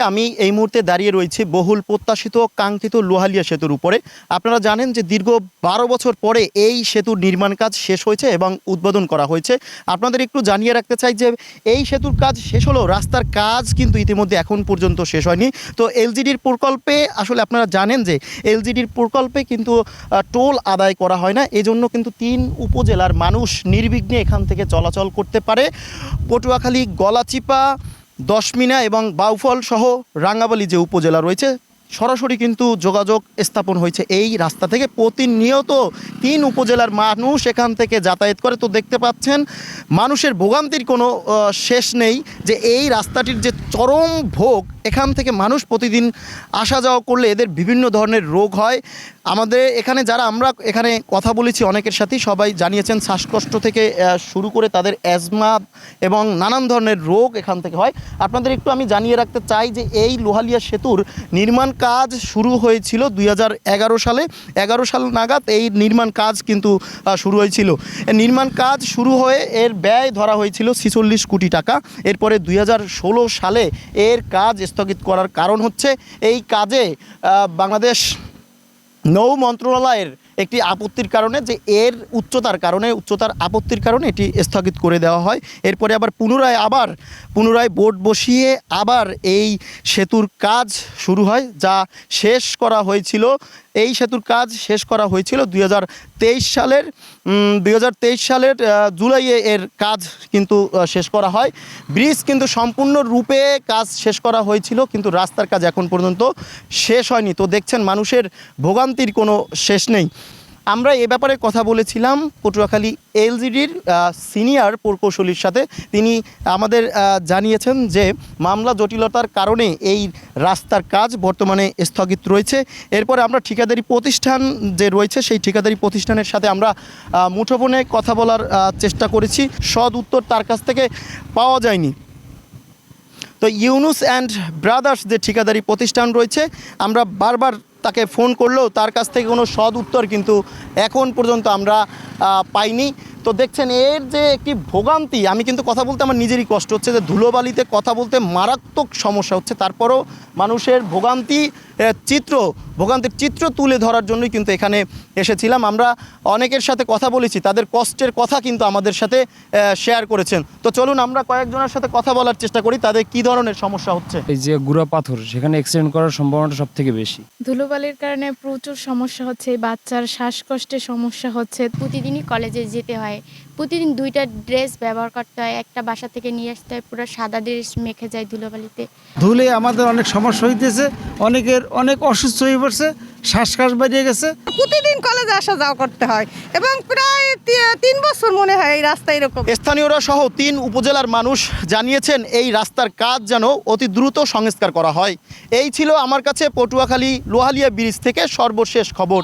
আমি এই মুহূর্তে দাঁড়িয়ে রয়েছি বহুল প্রত্যাশিত কাঙ্ক্ষিত লোহালিয়া সেতুর উপরে। আপনারা জানেন যে দীর্ঘ ১২ বছর পরে এই সেতুর নির্মাণ কাজ শেষ হয়েছে এবং উদ্বোধন করা হয়েছে। আপনাদের একটু জানিয়ে রাখতে চাই যে এই সেতুর কাজ শেষ হলেও রাস্তার কাজ কিন্তু ইতিমধ্যে এখন পর্যন্ত শেষ হয়নি। তো এলজিডির প্রকল্পে আসলে আপনারা জানেন যে এলজিডির প্রকল্পে কিন্তু টোল আদায় করা হয় না, এজন্য কিন্তু ৩ উপজেলার মানুষ নির্বিঘ্নে এখান থেকে চলাচল করতে পারে। পটুয়াখালী, গলাচিপা, দশমিনা এবং বাউফল সহ রাঙ্গাবালী যে উপজেলা রয়েছে সরাসরি কিন্তু যোগাযোগ স্থাপন হয়েছে এই রাস্তা থেকে। প্রতিনিয়ত ৩ উপজেলার মানুষ এখান থেকে যাতায়াত করে। তো দেখতে পাচ্ছেন মানুষের ভোগান্তির কোনো শেষ নেই, যে এই রাস্তাটির যে চরম ভোগ, এখান থেকে মানুষ প্রতিদিন আসা যাওয়া করলে এদের বিভিন্ন ধরনের রোগ হয়। আমাদের এখানে যারা আমরা এখানে কথা বলেছি অনেকের সাথেই সবাই জানিয়েছেন শ্বাসকষ্ট থেকে শুরু করে তাদের অ্যাজমা এবং নানান ধরনের রোগ এখান থেকে হয়। আপনাদের একটু আমি জানিয়ে রাখতে চাই যে এই লোহালিয়া সেতুর নির্মাণ কাজ শুরু হয়েছিল ২০১১ সালে। ১১ সাল নাগাদ এই নির্মাণ কাজ কিন্তু শুরু হয়েছিল। নির্মাণ কাজ শুরু হয়ে এর ব্যয় ধরা হয়েছিল ৪৬ কোটি টাকা। এরপরে ২০১৬ সালে এর কাজ স্থগিত করার কারণ হচ্ছে এই কাজে বাংলাদেশ নৌ মন্ত্রণালয়ের একটি আপত্তির কারণে, যে এর উচ্চতার আপত্তির কারণে এটি স্থগিত করে দেওয়া হয়। এরপরে আবার পুনরায় বোর্ড বসিয়ে আবার এই সেতুর কাজ শুরু হয়, যা শেষ করা হয়েছিল। এই সেতুর কাজ শেষ করা হয়েছিল ২০২৩ সালের জুলাইয়ে এর কাজ কিন্তু শেষ করা হয়। ব্রিজ কিন্তু সম্পূর্ণরূপে কাজ শেষ করা হয়েছিল, কিন্তু রাস্তার কাজ এখন পর্যন্ত শেষ হয়নি। তো দেখছেন মানুষের ভোগান্তির কোনো শেষ নেই। আমরা এ ব্যাপারে কথা বলেছিলাম পটুয়াখালী এলজিডির সিনিয়র প্রকৌশলীর সাথে। তিনি আমাদের জানিয়েছেন যে মামলা জটিলতার কারণে এই রাস্তার কাজ বর্তমানে স্থগিত রয়েছে। এরপরে আমরা ঠিকাদারি প্রতিষ্ঠান যে রয়েছে সেই ঠিকাদারি প্রতিষ্ঠানের সাথে আমরা মুঠোফোনে কথা বলার চেষ্টা করেছি, সদ উত্তর তার কাছ থেকে পাওয়া যায়নি। তো ইউনুস অ্যান্ড ব্রাদার্স যে ঠিকাদারি প্রতিষ্ঠান রয়েছে, আমরা বারবার তাকে ফোন করলেও তার কাছ থেকে কোনো সদ উত্তর কিন্তু এখন পর্যন্ত আমরা পাইনি। তো দেখছেন এর যে একটি ভোগান্তি, আমি কিন্তু কথা বলতে আমার নিজেরই কষ্ট হচ্ছে, যে ধুলোবালিতে কথা বলতে মারাত্মক সমস্যা হচ্ছে। তারপরও মানুষের ভোগান্তির চিত্র তুলে ধরার জন্যই কিন্তু এখানে এসেছিলাম। আমরা অনেকের সাথে কথা বলেছি, তাদের কষ্টের কথা কিন্তু আমাদের সাথে শেয়ার করেছেন। তো চলুন আমরা কয়েকজনের সাথে কথা বলার চেষ্টা করি তাদের কি ধরনের সমস্যা হচ্ছে। এই যে গুড়া পাথর, সেখানে অ্যাক্সিডেন্ট করার সম্ভাবনাটা সব থেকে বেশি। ধুলোবালির কারণে প্রচুর সমস্যা হচ্ছে, বাচ্চার শ্বাসকষ্টের সমস্যা হচ্ছে। প্রতিদিনই কলেজে যেতে হয়, প্রতিদিন 2টা ড্রেস ব্যবহার করতে হয়, একটা বাসা থেকে নিয়ে আসতে হয়, পুরো সাদা ড্রেস মেখে যায় ধুলোবালিতে। ধুলে আমাদের অনেক সমস্যা হইতেছে, অনেকের অনেক অসুস্থ হয়ে পড়ছে, শ্বাসকষ্ট বেরিয়ে গেছে। প্রতিদিন কলেজে আসা যাওয়া করতে হয় এবং প্রায় 3 বছর মনে হয় এই রাস্তা এরকম। স্থানীয়রা সহ 3 উপজেলার মানুষ জানিয়েছেন এই রাস্তার কাজ যেন অতি দ্রুত সংস্কার করা হয়। এই ছিল আমার কাছে পটুয়াখালী লোহালিয়া ব্রিজ থেকে সর্বশেষ খবর।